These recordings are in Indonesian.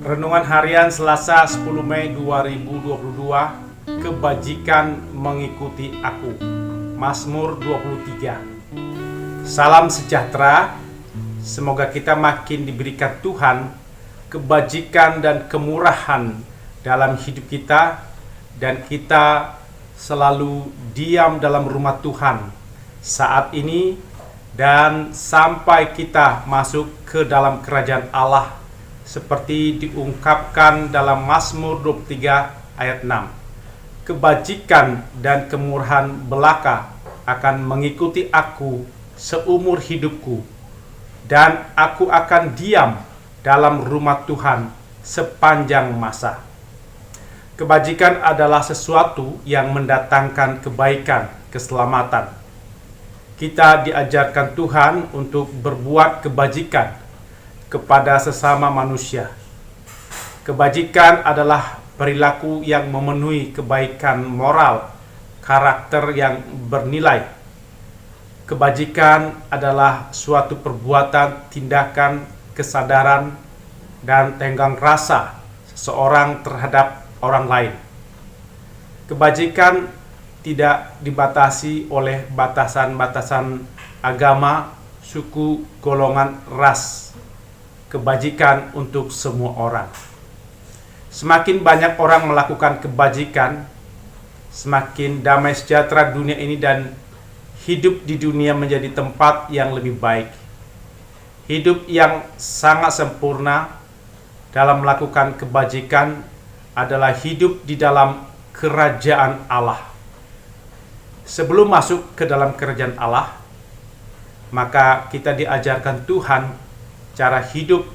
Renungan Harian Selasa 10 Mei 2022. Kebajikan mengikuti aku. Mazmur 23. Salam sejahtera. Semoga kita makin diberikan Tuhan kebajikan dan kemurahan dalam hidup kita, dan kita selalu diam dalam rumah Tuhan saat ini dan sampai kita masuk ke dalam kerajaan Allah, seperti diungkapkan dalam Mazmur 23 ayat 6. Kebajikan dan kemurahan belaka akan mengikuti aku seumur hidupku, dan aku akan diam dalam rumah Tuhan sepanjang masa. Kebajikan adalah sesuatu yang mendatangkan kebaikan, keselamatan. Kita diajarkan Tuhan untuk berbuat kebajikan kepada sesama manusia. Kebajikan adalah perilaku yang memenuhi kebaikan moral, karakter yang bernilai. Kebajikan adalah suatu perbuatan, tindakan, kesadaran, dan tenggang rasa seseorang terhadap orang lain. Kebajikan tidak dibatasi oleh batasan-batasan agama, suku, golongan, ras. Kebajikan untuk semua orang. Semakin banyak orang melakukan kebajikan, semakin damai sejahtera dunia ini dan hidup di dunia menjadi tempat yang lebih baik. Hidup yang sangat sempurna dalam melakukan kebajikan adalah hidup di dalam kerajaan Allah. Sebelum masuk ke dalam kerajaan Allah, maka kita diajarkan Tuhan cara hidup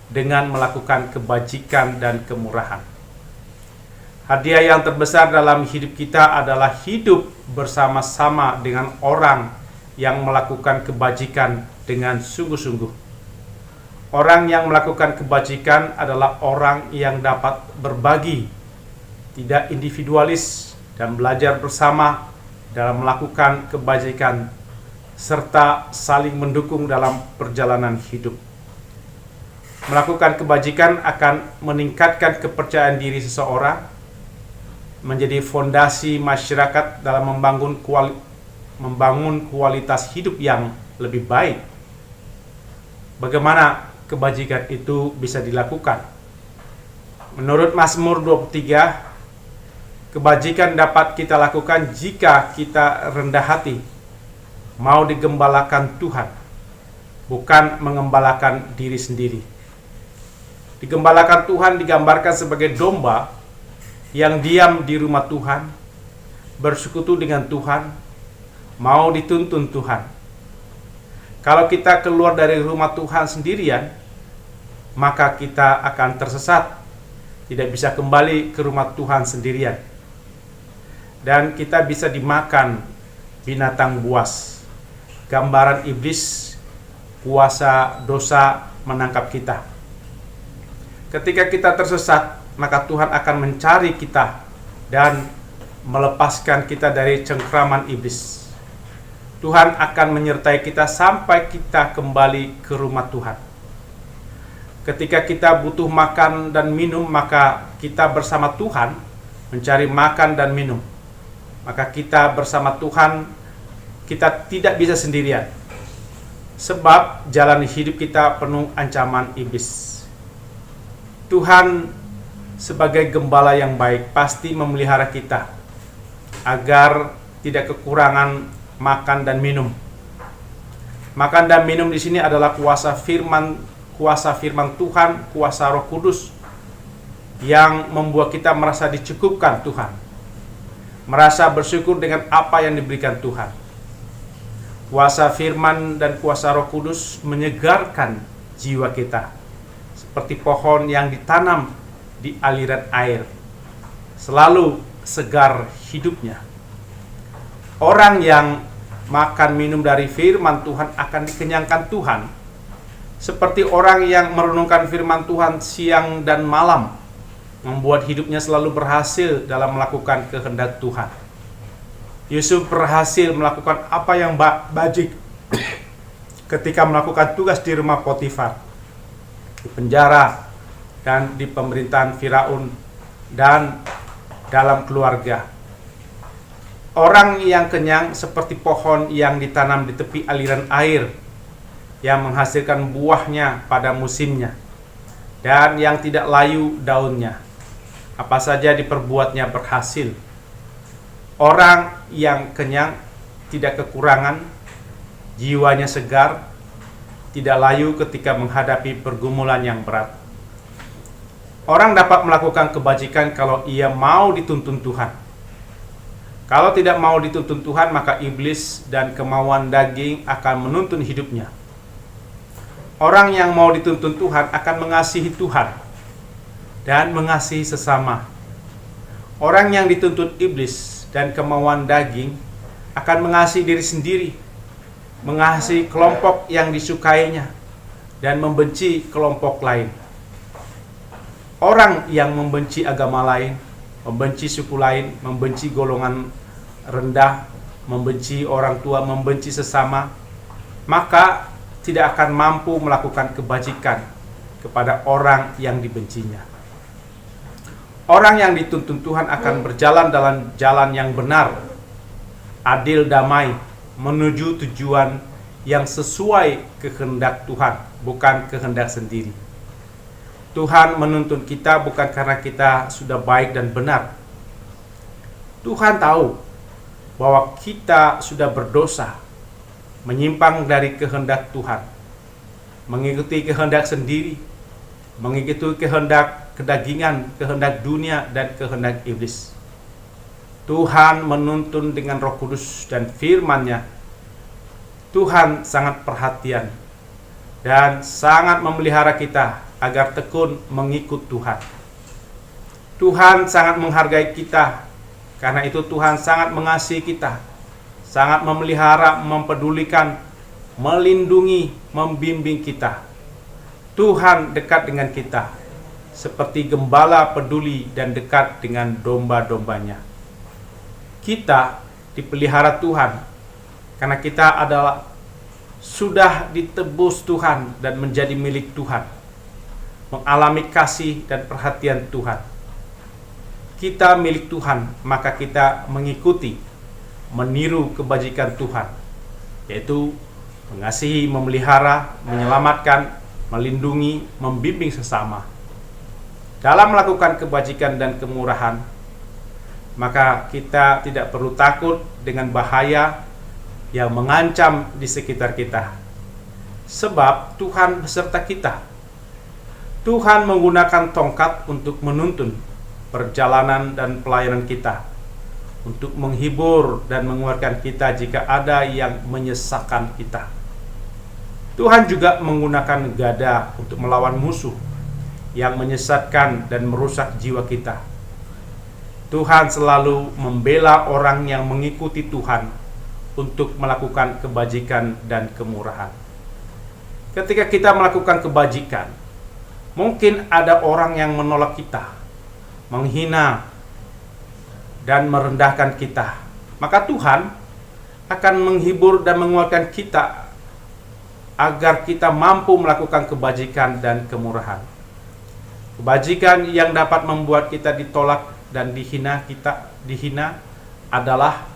dengan melakukan kebajikan dan kemurahan. Hadiah yang terbesar dalam hidup kita adalah hidup bersama-sama dengan orang yang melakukan kebajikan dengan sungguh-sungguh. Orang yang melakukan kebajikan adalah orang yang dapat berbagi, tidak individualis, dan belajar bersama dalam melakukan kebajikan, serta saling mendukung dalam perjalanan hidup. Melakukan kebajikan akan meningkatkan kepercayaan diri seseorang, menjadi fondasi masyarakat dalam membangun kualitas hidup yang lebih baik. Bagaimana kebajikan itu bisa dilakukan? Menurut Mazmur 23, kebajikan dapat kita lakukan jika kita rendah hati, mau digembalakan Tuhan, bukan mengembalakan diri sendiri. Digembalakan Tuhan digambarkan sebagai domba yang diam di rumah Tuhan, bersekutu dengan Tuhan, mau dituntun Tuhan. Kalau kita keluar dari rumah Tuhan sendirian, maka kita akan tersesat, tidak bisa kembali ke rumah Tuhan sendirian. Dan kita bisa dimakan binatang buas, gambaran iblis, kuasa dosa menangkap kita. Ketika kita tersesat, maka Tuhan akan mencari kita dan melepaskan kita dari cengkraman iblis. Tuhan akan menyertai kita sampai kita kembali ke rumah Tuhan. Ketika kita butuh makan dan minum, maka kita bersama Tuhan mencari makan dan minum. Maka kita bersama Tuhan, kita tidak bisa sendirian. Sebab jalan hidup kita penuh ancaman iblis. Tuhan sebagai gembala yang baik pasti memelihara kita agar tidak kekurangan makan dan minum. Makan dan minum di sini adalah kuasa firman Tuhan, kuasa Roh Kudus yang membuat kita merasa dicukupkan Tuhan, merasa bersyukur dengan apa yang diberikan Tuhan. Kuasa firman dan kuasa Roh Kudus menyegarkan jiwa kita, seperti pohon yang ditanam di aliran air, selalu segar hidupnya. Orang yang makan minum dari firman Tuhan akan dikenyangkan Tuhan, seperti orang yang merenungkan firman Tuhan siang dan malam, membuat hidupnya selalu berhasil dalam melakukan kehendak Tuhan. Yusuf berhasil melakukan apa yang bajik ketika melakukan tugas di rumah Potifar, di penjara, dan di pemerintahan Firaun dan dalam keluarga. Orang yang kenyang seperti pohon yang ditanam di tepi aliran air yang menghasilkan buahnya pada musimnya dan yang tidak layu daunnya. Apa saja diperbuatnya berhasil. Orang yang kenyang tidak kekurangan, jiwanya segar, tidak layu ketika menghadapi pergumulan yang berat. Orang dapat melakukan kebajikan kalau ia mau dituntun Tuhan. Kalau tidak mau dituntun Tuhan, maka iblis dan kemauan daging akan menuntun hidupnya. Orang yang mau dituntun Tuhan akan mengasihi Tuhan dan mengasihi sesama. Orang yang dituntun iblis dan kemauan daging akan mengasihi diri sendiri, mengasihi kelompok yang disukainya, dan membenci kelompok lain. Orang yang membenci agama lain, membenci suku lain, membenci golongan rendah, membenci orang tua, membenci sesama, maka tidak akan mampu melakukan kebajikan kepada orang yang dibencinya. Orang yang dituntun Tuhan akan berjalan dalam jalan yang benar, adil, damai, menuju tujuan yang sesuai kehendak Tuhan, bukan kehendak sendiri. Tuhan menuntun kita bukan karena kita sudah baik dan benar. Tuhan tahu bahwa kita sudah berdosa, menyimpang dari kehendak Tuhan, mengikuti kehendak sendiri, mengikuti kehendak kedagingan, kehendak dunia, dan kehendak iblis. Tuhan menuntun dengan Roh Kudus dan firman-Nya. Tuhan sangat perhatian dan sangat memelihara kita agar tekun mengikut Tuhan. Tuhan sangat menghargai kita, karena itu Tuhan sangat mengasihi kita, sangat memelihara, mempedulikan, melindungi, membimbing kita. Tuhan dekat dengan kita, seperti gembala peduli dan dekat dengan domba-dombanya. Kita dipelihara Tuhan, karena kita adalah sudah ditebus Tuhan dan menjadi milik Tuhan, mengalami kasih dan perhatian Tuhan. Kita milik Tuhan, maka kita mengikuti, meniru kebajikan Tuhan, yaitu mengasihi, memelihara, menyelamatkan, melindungi, membimbing sesama. Dalam melakukan kebajikan dan kemurahan, maka kita tidak perlu takut dengan bahaya yang mengancam di sekitar kita, sebab Tuhan beserta kita. Tuhan menggunakan tongkat untuk menuntun perjalanan dan pelayanan kita, untuk menghibur dan menguatkan kita jika ada yang menyesakkan kita. Tuhan juga menggunakan gada untuk melawan musuh yang menyesatkan dan merusak jiwa kita. Tuhan selalu membela orang yang mengikuti Tuhan untuk melakukan kebajikan dan kemurahan. Ketika kita melakukan kebajikan, mungkin ada orang yang menolak kita, menghina, dan merendahkan kita. Maka Tuhan akan menghibur dan menguatkan kita agar kita mampu melakukan kebajikan dan kemurahan. Kebajikan yang dapat membuat kita ditolak dan dihina adalah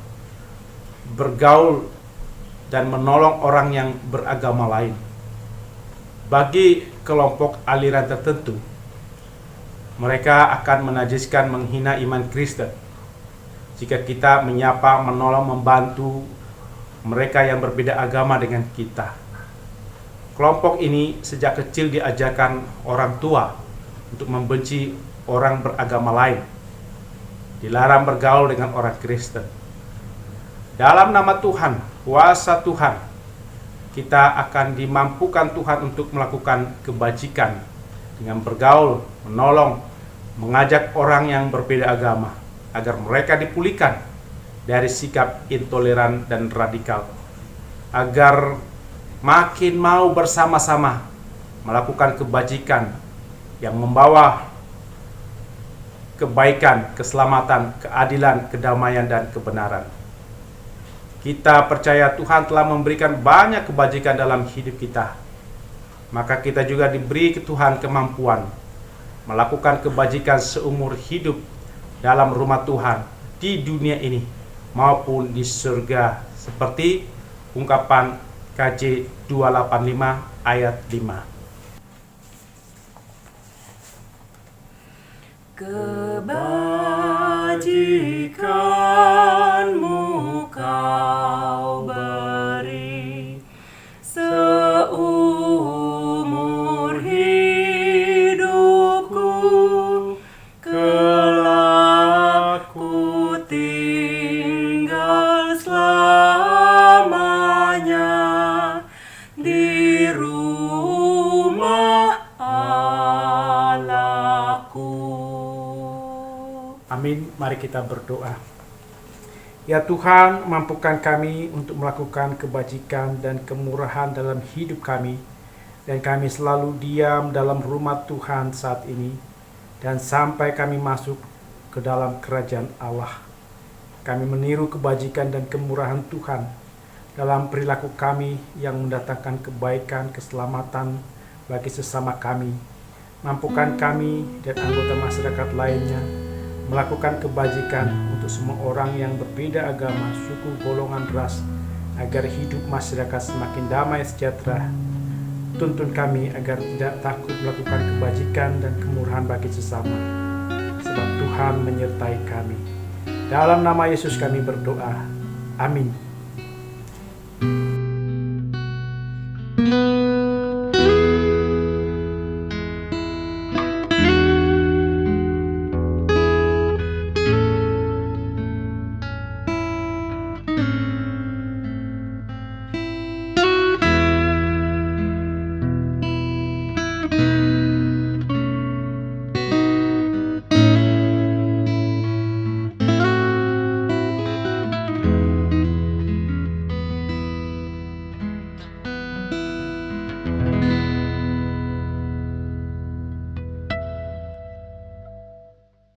bergaul dan menolong orang yang beragama lain. Bagi kelompok aliran tertentu, mereka akan menajiskan, menghina iman Kristen jika kita menyapa, menolong, membantu mereka yang berbeda agama dengan kita. Kelompok ini sejak kecil diajarkan orang tua untuk membenci orang beragama lain, dilarang bergaul dengan orang Kristen. Dalam nama Tuhan, kuasa Tuhan, kita akan dimampukan Tuhan untuk melakukan kebajikan dengan bergaul, menolong, mengajak orang yang berbeda agama agar mereka dipulihkan dari sikap intoleran dan radikal, agar makin mau bersama-sama melakukan kebajikan yang membawa kebaikan, keselamatan, keadilan, kedamaian, dan kebenaran. Kita percaya Tuhan telah memberikan banyak kebajikan dalam hidup kita. Maka kita juga diberi ke Tuhan kemampuan melakukan kebajikan seumur hidup dalam rumah Tuhan di dunia ini maupun di surga, seperti ungkapan KJ 285 ayat 5. Kebajikanmu kau beri seumur hidupku, kelak ku tinggal selamanya di rumah Allahku. Amin. Mari kita berdoa. Ya Tuhan, mampukan kami untuk melakukan kebajikan dan kemurahan dalam hidup kami, dan kami selalu diam dalam rumah Tuhan saat ini, dan sampai kami masuk ke dalam kerajaan Allah. Kami meniru kebajikan dan kemurahan Tuhan dalam perilaku kami yang mendatangkan kebaikan, keselamatan bagi sesama kami. Mampukan kami dan anggota masyarakat lainnya melakukan kebajikan untuk semua orang yang berbeda agama, suku, golongan, ras, agar hidup masyarakat semakin damai sejahtera. Tuntun kami agar tidak takut melakukan kebajikan dan kemurahan bagi sesama, sebab Tuhan menyertai kami. Dalam nama Yesus kami berdoa. Amin.